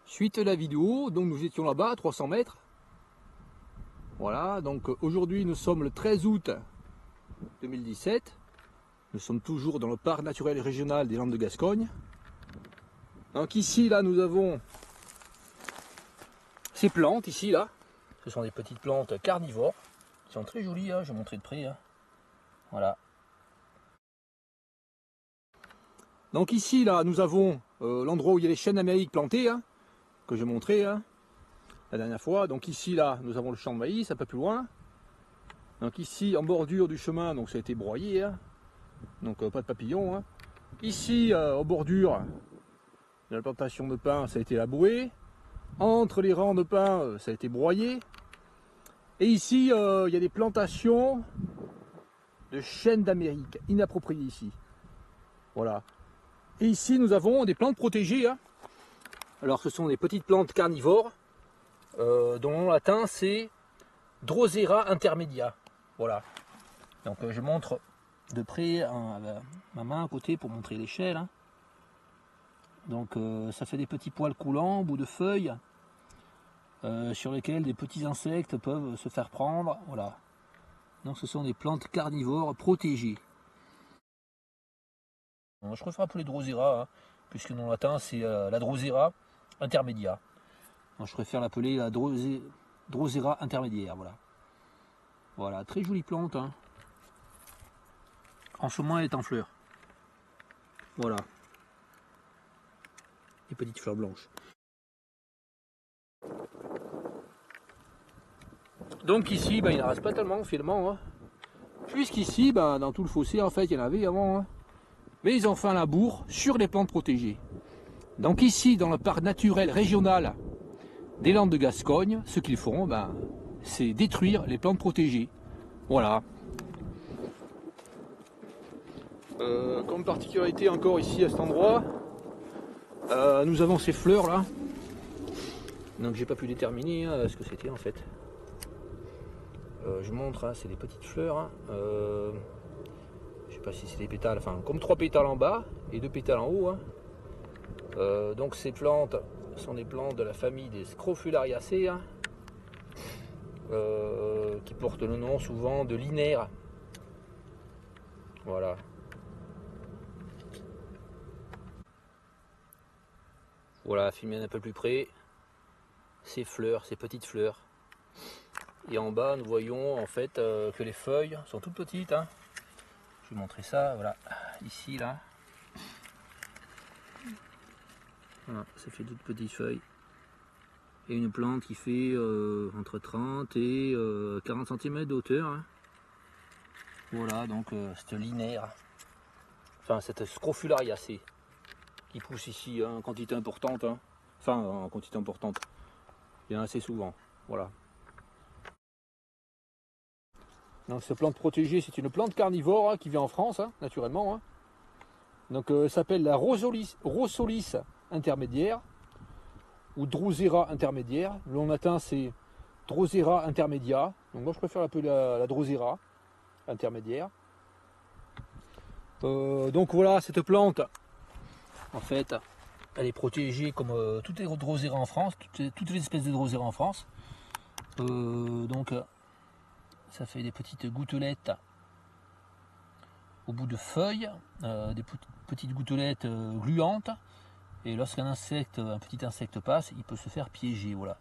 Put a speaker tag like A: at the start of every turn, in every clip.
A: Suite de la vidéo, donc nous étions là-bas à 300 mètres. Voilà, donc aujourd'hui nous sommes le 13 août 2017. Nous sommes toujours dans le parc naturel régional des Landes de Gascogne. Donc ici, là, nous avons ces plantes ici, là. Ce sont des petites plantes carnivores. Qui sont très jolies, hein, je vais montrer de près. Hein. Voilà. Donc ici, là, nous avons l'endroit où il y a les chênes d'Amérique plantés, hein, que j'ai montré hein, la dernière fois. Donc ici, là, nous avons le champ de maïs, un peu plus loin. Donc ici, en bordure du chemin, donc ça a été broyé, hein, donc pas de papillons. Hein. Ici, en bordure de la plantation de pin, ça a été labouré. Entre les rangs de pin, ça a été broyé. Et ici, il y a des plantations de chênes d'Amérique, inappropriées ici. Voilà. Et ici, nous avons des plantes protégées. Hein. Alors, ce sont des petites plantes carnivores, dont le nom latin, c'est Drosera intermedia. Voilà. Donc, je montre de près ma main à côté pour montrer l'échelle. Hein. Donc, ça fait des petits poils coulants, bout de feuilles, sur lesquels des petits insectes peuvent se faire prendre. Voilà. Donc, ce sont des plantes carnivores protégées. Bon, je préfère appeler Drosera, hein, puisque le nom latin c'est la Drosera intermedia. Donc, je préfère l'appeler la Drosera intermédiaire. Voilà. Voilà, très jolie plante. Hein. En ce moment, elle est en fleurs. Voilà. Les petites fleurs blanches. Donc ici, il n'en reste pas tellement finalement. Hein. Puisqu'ici, dans tout le fossé, en fait, il y en avait avant. Hein. Mais ils ont fait un labour sur les plantes protégées. Donc ici, dans le parc naturel régional des Landes de Gascogne, ce qu'ils font, c'est détruire les plantes protégées. Voilà. Comme particularité encore ici à cet endroit, nous avons ces fleurs là. Donc j'ai pas pu déterminer ce que c'était en fait. Je montre, hein, c'est des petites fleurs. Hein. Je sais pas si c'est des pétales, enfin comme 3 pétales en bas et 2 pétales en haut. Hein. Donc ces plantes sont des plantes de la famille des Scrofulariaceae, hein, qui portent le nom souvent de linaire. Voilà. Voilà, filmer un peu plus près. Ces fleurs, ces petites fleurs. Et en bas, nous voyons en fait que les feuilles sont toutes petites. Hein. Je vais vous montrer ça, voilà, ici, là. Voilà, ça fait toutes petites feuilles. Et une plante qui fait entre 30 et 40 cm de hauteur. Hein. Voilà, donc cette linaire, enfin cette Scrofulariaceae, qui pousse ici en quantité importante. Hein. Enfin, en quantité importante. Il y en a assez souvent, voilà. Donc cette plante protégée, c'est une plante carnivore hein, qui vit en France, hein, naturellement. Hein. Donc elle s'appelle la Rosolis intermédiaire, ou Drosera intermédiaire. Le nom latin c'est Drosera intermedia. Donc moi je préfère l'appeler la Drosera intermédiaire. Donc voilà, cette plante, en fait, elle est protégée comme toutes les Drosera en France, toutes les espèces de Drosera en France. Donc ça fait des petites gouttelettes au bout de feuilles, des petites gouttelettes gluantes. Et lorsqu'un petit insecte passe, il peut se faire piéger. Voilà.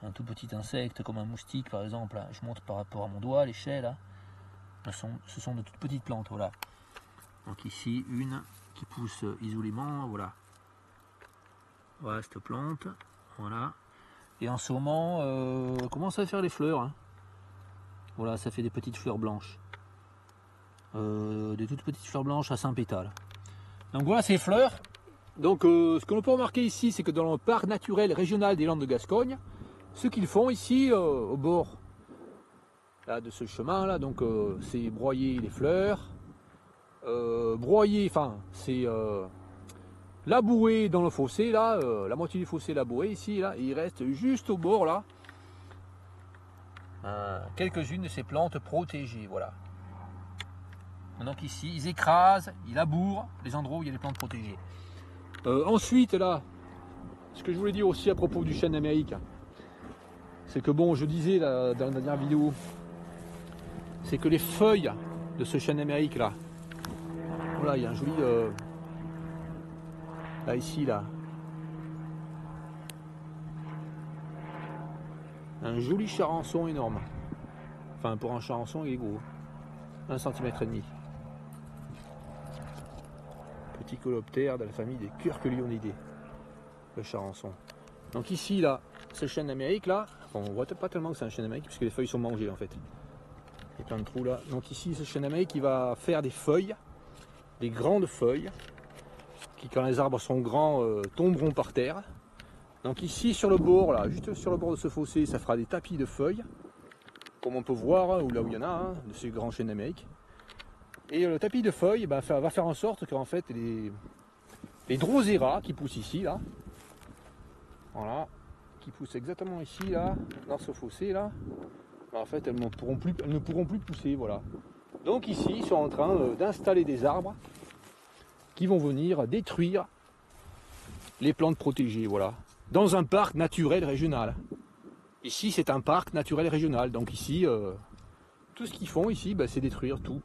A: Un tout petit insecte comme un moustique par exemple, hein, je montre par rapport à mon doigt, l'échelle, hein, ce sont de toutes petites plantes. Voilà. Donc ici une qui pousse isolément, voilà. Voilà cette plante, voilà. Et en ce moment, commence à faire les fleurs. Hein. Voilà, ça fait des petites fleurs blanches. Des toutes petites fleurs blanches à 5 pétales. Donc voilà ces fleurs. Donc ce que l'on peut remarquer ici, c'est que dans le parc naturel régional des Landes de Gascogne, ce qu'ils font ici au bord là, de ce chemin là, donc c'est broyer les fleurs, broyer, enfin c'est labourer dans le fossé là, la moitié du fossé labouré ici là, et il reste juste au bord là quelques-unes de ces plantes protégées, voilà. Donc ici ils écrasent, ils labourent les endroits où il y a des plantes protégées. Ensuite là, ce que je voulais dire aussi à propos du chêne d'Amérique, c'est que bon, je disais là, dans la dernière vidéo, c'est que les feuilles de ce chêne d'Amérique là, voilà, il y a un joli là ici là, un joli charançon énorme. Enfin, pour un charançon, il est gros, 1,5 cm. Petit coloptère de la famille des Curculionidae, le charançon. Donc ici là, ce chêne d'Amérique là, bon, on voit pas tellement que c'est un chêne d'Amérique puisque les feuilles sont mangées en fait. Il y a plein de trous là. Donc ici, ce chêne d'Amérique, il va faire des feuilles, des grandes feuilles, qui quand les arbres sont grands tomberont par terre. Donc ici sur le bord là, juste sur le bord de ce fossé, ça fera des tapis de feuilles, comme on peut voir, ou là où il y en a, hein, de ces grands chênes d'Amérique. Et le tapis de feuilles va faire en sorte qu'en fait les drosera qui poussent ici là, voilà, qui poussent exactement ici là, dans ce fossé là, en fait elles ne pourront plus pousser, voilà. Donc ici ils sont en train d'installer des arbres qui vont venir détruire les plantes protégées, voilà, dans un parc naturel régional. Ici c'est un parc naturel régional, donc ici tout ce qu'ils font ici, bah, c'est détruire tout,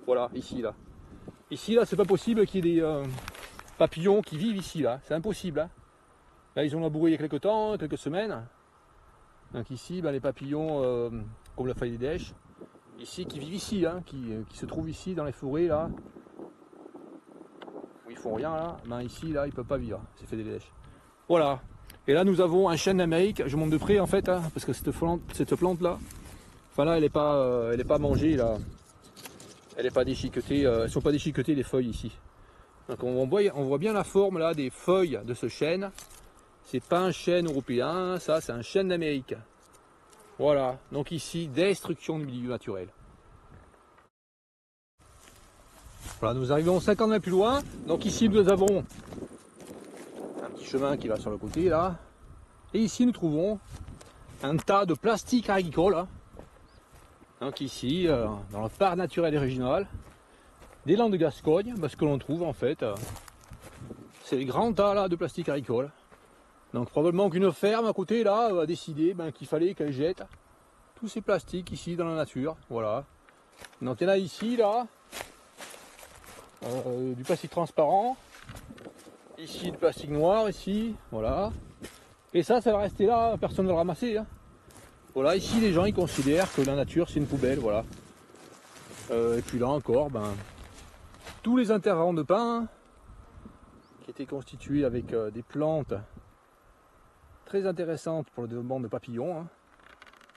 A: voilà, ici là. Ici là c'est pas possible qu'il y ait des papillons qui vivent ici là, c'est impossible. Hein. Là ils ont labouré il y a quelques temps, quelques semaines. Donc ici bah, les papillons comme la feuille des dèches, ici qui vivent ici, hein, qui se trouvent ici dans les forêts là, où ils font rien là, ben ici là ils peuvent pas vivre, c'est fait des dèches. Voilà. Et là nous avons un chêne d'Amérique, je monte de près en fait, hein, parce que cette plante là, enfin là elle est pas mangée là, elle est pas déchiquetée, elles sont pas déchiquetées les feuilles ici. Donc on voit bien la forme là des feuilles de ce chêne. C'est pas un chêne européen, ça c'est un chêne d'Amérique. Voilà, donc ici destruction du milieu naturel. Voilà, nous arrivons 50 mètres plus loin. Donc ici nous avons un petit chemin qui va sur le côté là. Et ici nous trouvons un tas de plastique agricole. Hein. Donc ici, dans le parc naturel et régional des Landes de Gascogne, ce que l'on trouve en fait, c'est les grands tas là de plastique agricole. Donc probablement qu'une ferme à côté là a décidé qu'il fallait qu'elle jette tous ces plastiques ici dans la nature. Voilà. Donc il y en a ici là, du plastique transparent, ici du plastique noir, ici, voilà. Et ça va rester là, personne ne va le ramasser. Hein. Voilà, ici les gens ils considèrent que la nature c'est une poubelle, voilà. Et puis là encore, tous les interrants de pin qui étaient constitués avec des plantes très intéressantes pour le développement de papillons.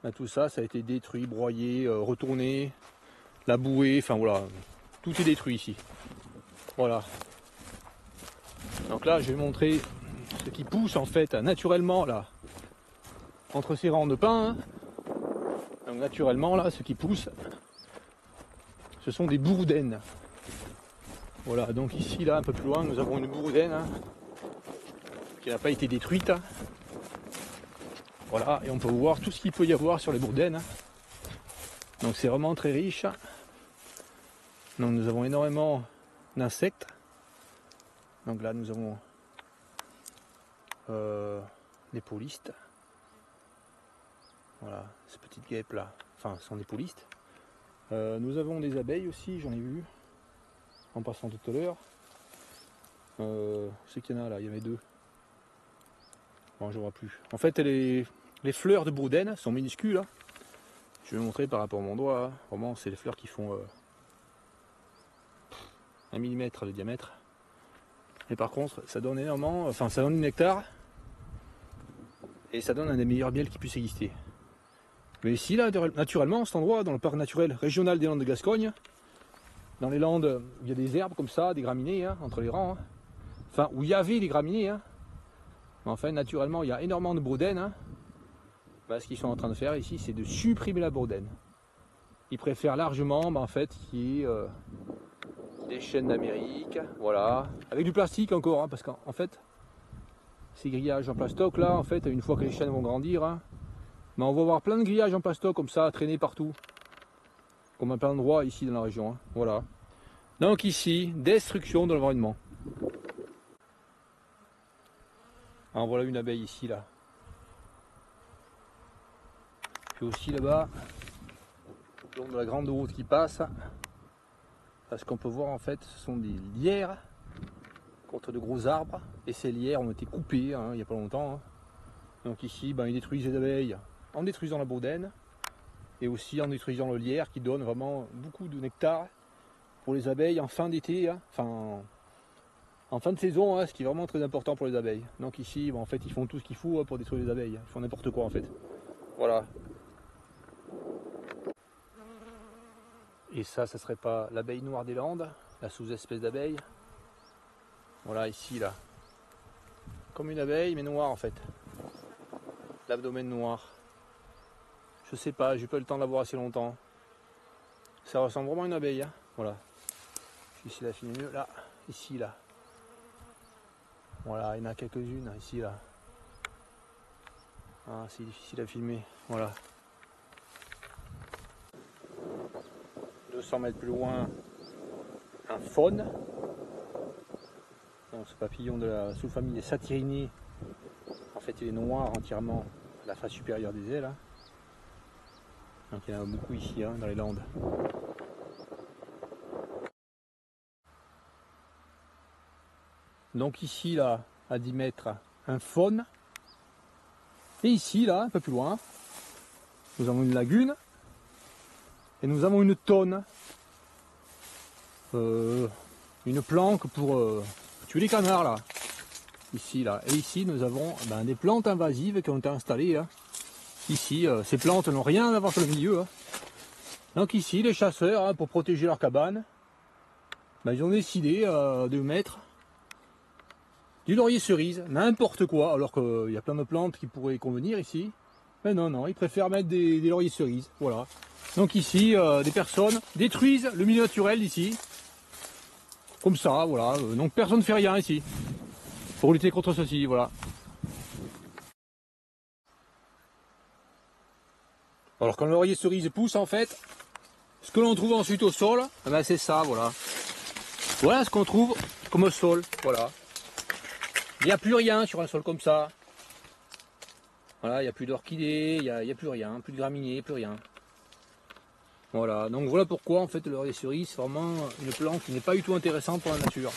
A: Hein. Tout ça, ça a été détruit, broyé, retourné, laboué, enfin voilà, tout est détruit ici. Voilà. Donc là, je vais montrer ce qui pousse en fait naturellement là, entre ces rangs de pins. Hein. Donc naturellement là, ce qui pousse, ce sont des bourdaines. Voilà, donc ici là, un peu plus loin, nous avons une bourdaine hein, qui n'a pas été détruite. Hein. Voilà, et on peut voir tout ce qu'il peut y avoir sur les bourdaines. Donc c'est vraiment très riche. Donc nous avons énormément d'insectes. Donc là nous avons des polistes. Voilà, ces petites guêpes là, enfin ce sont des polistes. Nous avons des abeilles aussi, j'en ai vu en passant tout à l'heure. Je sais qu'il y en a là, il y en avait deux. Bon, je ne vois plus. En fait, les fleurs de bourdaine sont minuscules. Hein. Je vais vous montrer par rapport à mon doigt. Hein. Vraiment, c'est les fleurs qui font 1 mm de diamètre. Et par contre, ça donne énormément, enfin ça donne du nectar. Et ça donne un des meilleurs miels qui puisse exister. Mais ici, là, naturellement, cet endroit, dans le parc naturel régional des Landes de Gascogne, dans les Landes, il y a des herbes comme ça, des graminées, hein, entre les rangs. Hein. Enfin, où il y avait des graminées. Hein. Mais enfin, naturellement, il y a énormément de bourdaines. Hein. Ce qu'ils sont en train de faire ici, c'est de supprimer la bourdaine. Ils préfèrent largement, en fait, qu'il y ait des chênes d'Amérique, voilà, avec du plastique encore, hein, parce qu'en fait, ces grillages en plastoc là, en fait, une fois que les chênes vont grandir, hein, on va avoir plein de grillages en plastoc comme ça, traînés partout, comme à plein d'endroits ici dans la région. Hein, voilà. Donc ici, destruction de l'environnement. En voilà une abeille ici là. Puis aussi là-bas, le long de la grande route qui passe, parce qu'on peut voir en fait ce sont des lierres contre de gros arbres, et ces lierres ont été coupées il n'y a pas longtemps. Donc ici ils détruisent les abeilles en détruisant la baudaine et aussi en détruisant le lierre qui donne vraiment beaucoup de nectar pour les abeilles en fin d'été, en fin de saison, ce qui est vraiment très important pour les abeilles. Donc ici en fait ils font tout ce qu'il faut pour détruire les abeilles, ils font n'importe quoi en fait. Voilà. Et ça serait pas l'abeille noire des Landes, la sous-espèce d'abeille. Voilà, ici, là. Comme une abeille, mais noire en fait. L'abdomen noir. Je sais pas, j'ai pas eu le temps de la voir assez longtemps. Ça ressemble vraiment à une abeille. Voilà. Ici, la filme mieux. Là, ici, là. Voilà, il y en a quelques-unes, ici, là. Ah, c'est difficile à filmer. Voilà. 200 mètres plus loin, un faune. Donc, ce papillon de la sous-famille des Satyrini, en fait il est noir entièrement à la face supérieure des ailes. Donc il y en a beaucoup ici dans les Landes. Donc ici là, à 10 mètres, un faune. Et ici là, un peu plus loin, nous avons une lagune. Et nous avons une tonne. Une planque pour tuer les canards là. Ici là. Et ici nous avons des plantes invasives qui ont été installées. Ici, ces plantes n'ont rien à voir sur le milieu. Donc ici, les chasseurs, pour protéger leur cabane, ils ont décidé de mettre du laurier cerise, n'importe quoi, alors qu'il y a plein de plantes qui pourraient convenir ici. Mais non, non, ils préfèrent mettre des lauriers cerises. Voilà. Donc ici, des personnes détruisent le milieu naturel d'ici. Comme ça, voilà. Donc personne ne fait rien ici. Pour lutter contre ceci, voilà. Alors quand le laurier cerise pousse, en fait, ce que l'on trouve ensuite au sol, c'est ça, voilà. Voilà ce qu'on trouve comme sol, voilà. Il n'y a plus rien sur un sol comme ça. Voilà, il n'y a plus d'orchidées, il n'y a plus rien, plus de graminées, plus rien. Voilà, donc voilà pourquoi en fait le laurier cerise c'est vraiment une plante qui n'est pas du tout intéressante pour la nature.